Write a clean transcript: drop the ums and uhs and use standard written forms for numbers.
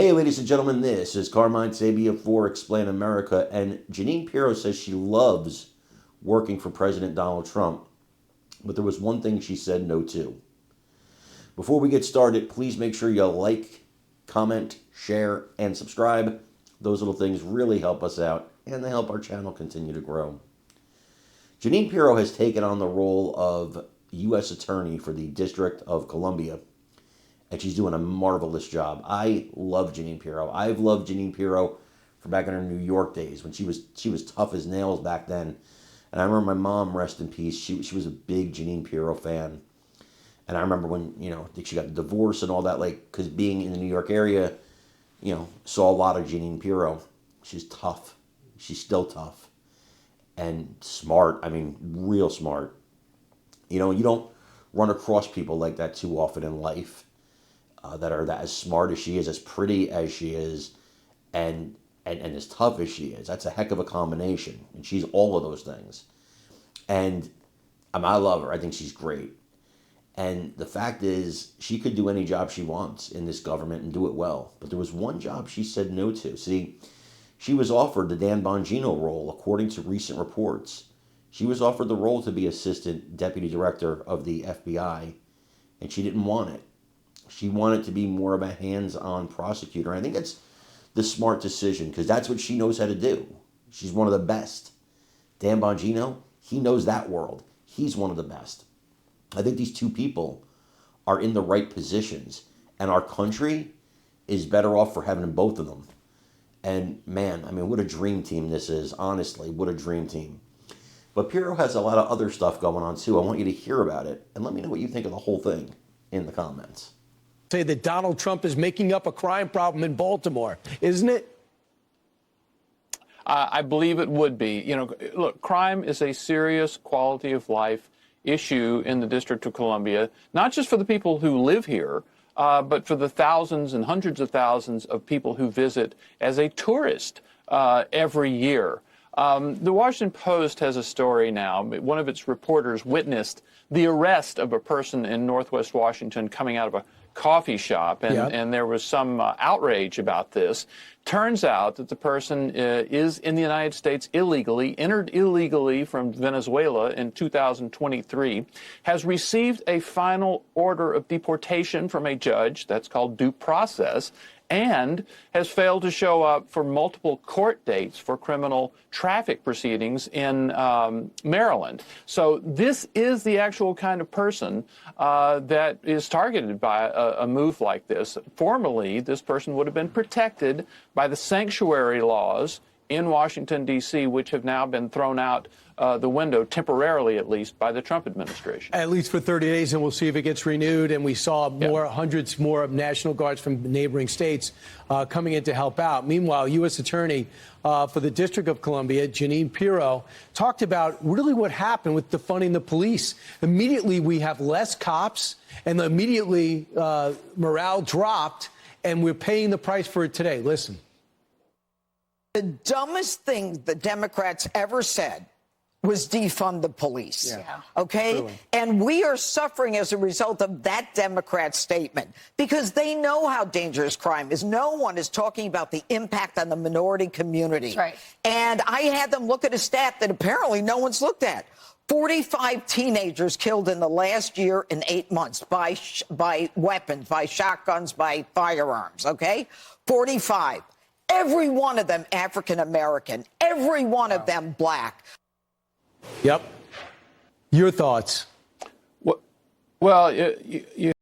Hey, ladies and gentlemen, this is Carmine Sabia for Explain America, and Janine Pirro says she loves working for President Donald Trump, but there was one thing she said no to. Before we get started, please make sure you like, comment, share, and subscribe. Those little things really help us out, and they help our channel continue to grow. Janine Pirro has taken on the role of U.S. Attorney for the District of Columbia, and she's doing a marvelous job. I love Janine Pirro. I've loved Janine Pirro from back in her New York days when she was tough as nails back then. And I remember my mom, rest in peace, she was a big Janine Pirro fan. And I remember when, she got the divorce and all that, because being in the New York area, saw a lot of Janine Pirro. She's tough. She's still tough. And smart. I mean, real smart. You don't run across people like that too often in life. That are as smart as she is, as pretty as she is, and as tough as she is. That's a heck of a combination, and she's all of those things. And I love her. I think she's great. And the fact is, she could do any job she wants in this government and do it well. But there was one job she said no to. See, she was offered the Dan Bongino role, according to recent reports. She was offered the role to be Assistant Deputy Director of the FBI, and she didn't want it. She wanted to be more of a hands-on prosecutor. And I think that's the smart decision because that's what she knows how to do. She's one of the best. Dan Bongino, he knows that world. He's one of the best. I think these two people are in the right positions. And our country is better off for having both of them. And man, what a dream team this is. Honestly, what a dream team. But Pirro has a lot of other stuff going on too. I want you to hear about it. And let me know what you think of the whole thing in the comments. Say that Donald Trump is making up a crime problem in Baltimore, isn't it? I believe it would be. Look, crime is a serious quality of life issue in the District of Columbia, not just for the people who live here, but for the thousands and hundreds of thousands of people who visit as a tourist every year. The Washington Post has a story now. One of its reporters witnessed the arrest of a person in Northwest Washington coming out of a coffee shop, and there was some outrage about this. Turns out that the person is in the United States illegally, entered illegally from Venezuela in 2023, has received a final order of deportation from a judge, that's called due process, and has failed to show up for multiple court dates for criminal traffic proceedings in Maryland. So this is the actual kind of person that is targeted by a move like this. Formerly, this person would have been protected by the sanctuary laws in Washington, D.C., which have now been thrown out the window, temporarily at least, by the Trump administration. At least for 30 days, and we'll see if it gets renewed. And we saw hundreds more of National Guards from neighboring states coming in to help out. Meanwhile, U.S. Attorney for the District of Columbia, Janine Pirro, talked about really what happened with defunding the police. Immediately, we have less cops, and immediately morale dropped, and we're paying the price for it today. Listen. The dumbest thing the Democrats ever said was defund the police. Yeah. Okay? Truly. And we are suffering as a result of that Democrat statement because they know how dangerous crime is. No one is talking about the impact on the minority community. That's right. And I had them look at a stat that apparently no one's looked at. 45 teenagers killed in the last year in 8 months by weapons, by shotguns, by firearms. Okay? 45. Every one of them African-American. Every one of them black. Yep. Your thoughts? Well, you